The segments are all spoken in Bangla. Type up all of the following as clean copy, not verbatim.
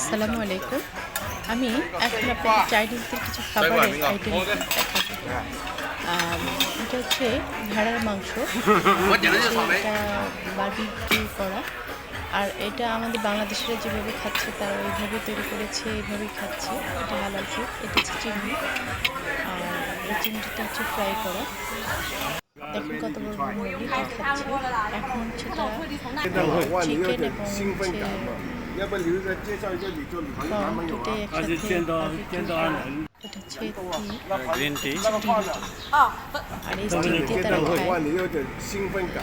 আসসালামু আলাইকুম। আমি এখন আপনাদের চাইনিজদের কিছু খাবারের আইটেম দেখাবো। এটা হচ্ছে ভেড়ার মাংস, এটা বারবিকিউ করা। আর এটা আমাদের বাংলাদেশিরা যেভাবে খাচ্ছে তারা ওইভাবে তৈরি করেছে, এইভাবেই খাচ্ছে। এটা হালাল ফুড। এটা হচ্ছে চিংড়ি, আর এই চিংড়িটা হচ্ছে ফ্রাই করা। দেখুন কত বড় বড় মুরগি খাচ্ছে। এখন হচ্ছে তারা চিকেন এবং হচ্ছে কেটে একসাথে এটা হচ্ছে গ্রিন টি, আর এই স্টিক দিয়ে তারা খায়।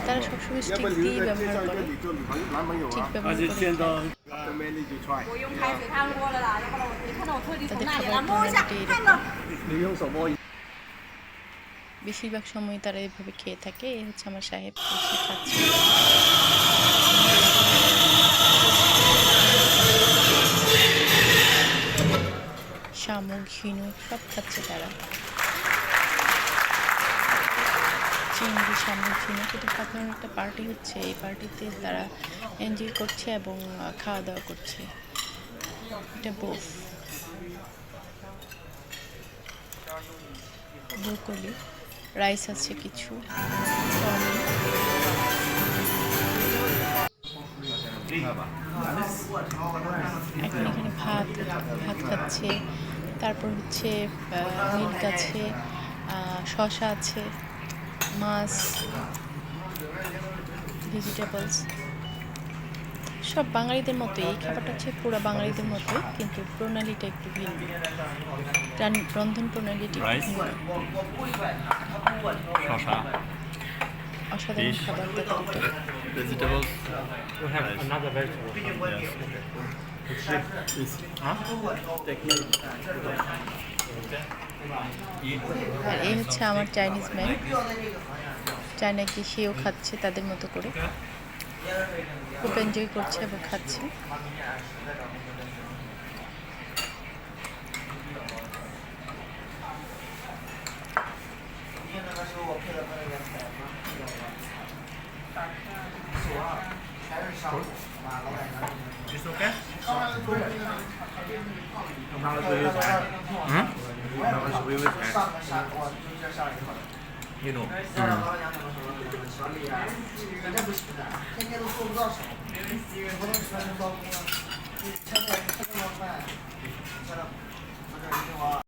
তারা সবসময় স্টিক দিয়েই ব্যবহার করে, ঠিক ব্যবহার করে তাদের খাবার প্রণালীটি এরকম। বেশিরভাগ সময় তারা এভাবে খেয়ে থাকে। এই হচ্ছে আমার সাহেব বসে খাচ্ছে। শামুক, ঝিনুক সব খাচ্ছে তারা। চিংড়ি, শামুক, ঝিনুক এটা সাধারণ একটা পার্টি হচ্ছে। এই পার্টিতে তারা এনজয় করছে এবং খাওয়া দাওয়া করছে। এটা বোফ, ব্রোকলি, রাইস আছে কিছু, এখন এখানে ভাত খাচ্ছে। তারপর হচ্ছে মিল্ক আছে, শসা আছে, মাছ, ভেজিটেবলস সব বাঙালিদের মতোই। এই খাবারটা হচ্ছে পুরো বাঙালিদের মতোই, কিন্তু প্রণালীটা একটু ভিন্ন, রন্ধন প্রণালীটি ভিন্ন। অসাধারণ খাবার তাদের এটা। Vegetables. We have another vegetable. আর এই হচ্ছে আমার চাইনিজ ম্যান। চায়না গিয়ে সেও খাচ্ছে তাদের মতো করে, খুব এনজয় করছে এবং খাচ্ছে। It's okay? You know.